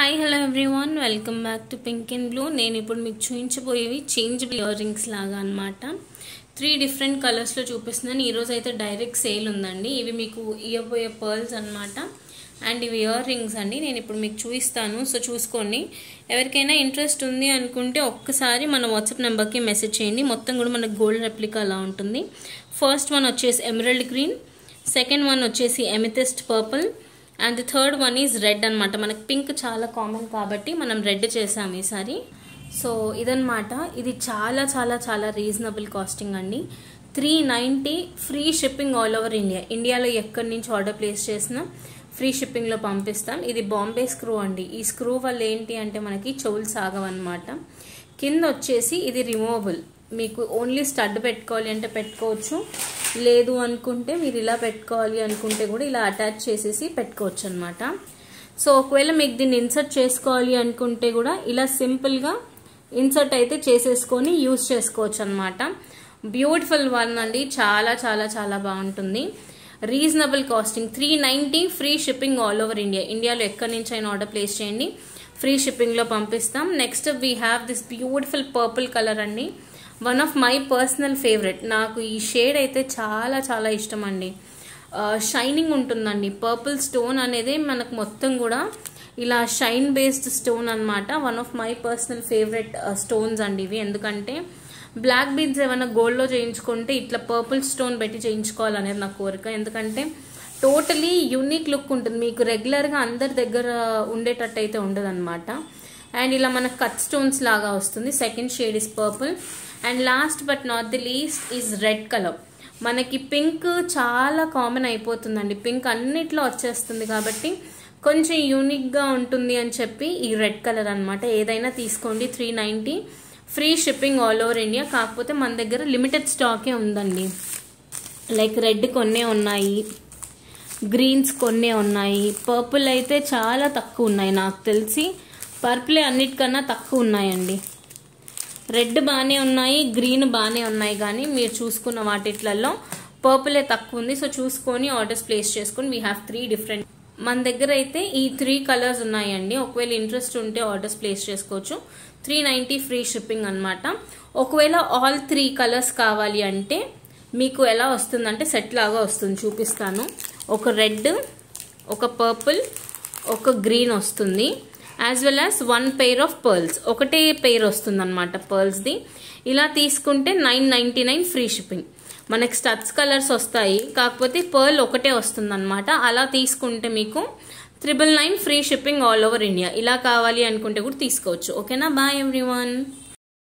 Hi hello everyone welcome back to pink and blue. నేను ఇప్పుడు మీకు చూపించబోయేవి చేంజబుల్ ఇయర్ రింగ్స్ లాగా అనమాట. 3 డిఫరెంట్ కలర్స్లో చూపిస్తున్నాను. ఈరోజు అయితే డైరెక్ట్ సేల్ ఉందండి. ఇవి మీకు ఇవ్వబోయే పర్ల్స్ అనమాట. అండ్ ఇవి ఇయర్ రింగ్స్ అండి. నేను ఇప్పుడు మీకు చూపిస్తాను, సో చూసుకోండి. ఎవరికైనా ఇంట్రెస్ట్ ఉంది అనుకుంటే ఒక్కసారి మన వాట్సాప్ నెంబర్కి మెసేజ్ చేయండి. మొత్తం కూడా మనకు గోల్డ్ రెప్లికా అలా ఉంటుంది. ఫస్ట్ వన్ వచ్చేసి ఎమరల్డ్ గ్రీన్, సెకండ్ వన్ వచ్చేసి amethyst purple, and the third one is red అనమాట. మనకి పింక్ చాలా కామన్ కాబట్టి మనం రెడ్ చేసాము ఈసారి. సో ఇదనమాట. ఇది చాలా చాలా చాలా రీజనబుల్ కాస్టింగ్ అండి. 390 free shipping all over India. ఇండియాలో ఎక్కడి నుంచి ఆర్డర్ ప్లేస్ చేసినా ఫ్రీ షిప్పింగ్లో పంపిస్తాం. ఇది బాంబే స్క్రూ అండి. ఈ స్క్రూ వల్ల ఏంటి అంటే మనకి చెవులు సాగవన్నమాట. కింద వచ్చేసి ఇది రిమూవబుల్. మీకు ఓన్లీ స్టడ్ పెట్టుకోవాలి అంటే పెట్టుకోవచ్చు, లేదు అనుకుంటే మీరు ఇలా పెట్టుకోవాలి అనుకుంటే కూడా ఇలా అటాచ్ చేసేసి పెట్టుకోవచ్చు అనమాట. సో ఒకవేళ మీకు దీన్ని ఇన్సర్ట్ చేసుకోవాలి అనుకుంటే కూడా ఇలా సింపుల్గా ఇన్సర్ట్ అయితే చేసేసుకొని యూజ్ చేసుకోవచ్చు అనమాట. బ్యూటిఫుల్ వన్ అండి. చాలా చాలా చాలా బాగుంటుంది. Reasonable costing 390 free shipping all over India. ఇండియాలో ఎక్కడి నుంచి అయినా ఆర్డర్ ప్లేస్ చేయండి, ఫ్రీ షిప్పింగ్లో పంపిస్తాం. Next we have this beautiful purple colour అండి. One of my personal favourite. నాకు ఈ షేడ్ అయితే చాలా చాలా ఇష్టం అండి. షైనింగ్ ఉంటుందండి. పర్పుల్ స్టోన్ అనేది మనకు మొత్తం కూడా ఇలా షైన్ బేస్డ్ స్టోన్ అనమాట. One of my personal favourite stones అండి ఇవి. ఎందుకంటే బ్లాక్ బీడ్స్ ఏమైనా గోల్డ్లో చేయించుకుంటే ఇట్లా పర్పుల్ స్టోన్ పెట్టి చేయించుకోవాలనేది నా కోరిక. ఎందుకంటే టోటలీ యూనిక్ లుక్ ఉంటుంది. మీకు రెగ్యులర్గా అందరి దగ్గర ఉండేటట్టు అయితే ఉండదు అనమాట. అండ్ ఇలా మనకు కట్ స్టోన్స్ లాగా వస్తుంది. Second shade is purple. And last but not the least is red colour. మనకి పింక్ చాలా కామన్ అయిపోతుందండి. పింక్ అన్నిట్లో వచ్చేస్తుంది కాబట్టి కొంచెం యూనిక్గా ఉంటుంది అని చెప్పి ఈ రెడ్ కలర్ అనమాట. ఏదైనా తీసుకోండి. 390 free shipping all over India. కాకపోతే మన దగ్గర లిమిటెడ్ స్టాకే ఉందండి. లైక్ రెడ్ కొన్నే ఉన్నాయి, గ్రీన్స్ కొన్నే ఉన్నాయి, పర్పుల్ అయితే చాలా తక్కువ ఉన్నాయి. నాకు తెలిసి పర్పులే అన్నిటికన్నా తక్కువ ఉన్నాయండి. రెడ్ బాగానే ఉన్నాయి, గ్రీన్ బాగానే ఉన్నాయి, కానీ మీరు చూసుకున్న వాటిట్లలో పర్పులే తక్కువ ఉంది. సో చూసుకొని ఆర్డర్స్ ప్లేస్ చేసుకొని వీ హ్యావ్ 3 డిఫరెంట్. మన దగ్గర అయితే ఈ 3 కలర్స్ ఉన్నాయండి. ఒకవేళ ఇంట్రెస్ట్ ఉంటే ఆర్డర్స్ ప్లేస్ చేసుకోవచ్చు. 390 ఫ్రీ షిప్పింగ్ అనమాట. ఒకవేళ ఆల్ 3 కలర్స్ కావాలి అంటే మీకు ఎలా వస్తుందంటే సెట్ లాగా వస్తుంది. చూపిస్తాను. ఒక రెడ్, ఒక పర్పుల్, ఒక గ్రీన్ వస్తుంది. As well as 1 pair of pearls. ఒకటే పెయిర్ వస్తుంది అనమాట పర్ల్స్ది. ఇలా తీసుకుంటే 999 ఫ్రీ షిప్పింగ్. మనకి స్టడ్స్ కలర్స్ వస్తాయి, కాకపోతే పర్ల్ ఒకటే వస్తుంది అనమాట. అలా తీసుకుంటే మీకు 999 free shipping all over India. ఇలా కావాలి అనుకుంటే కూడా తీసుకోవచ్చు. ఓకేనా? Bye everyone.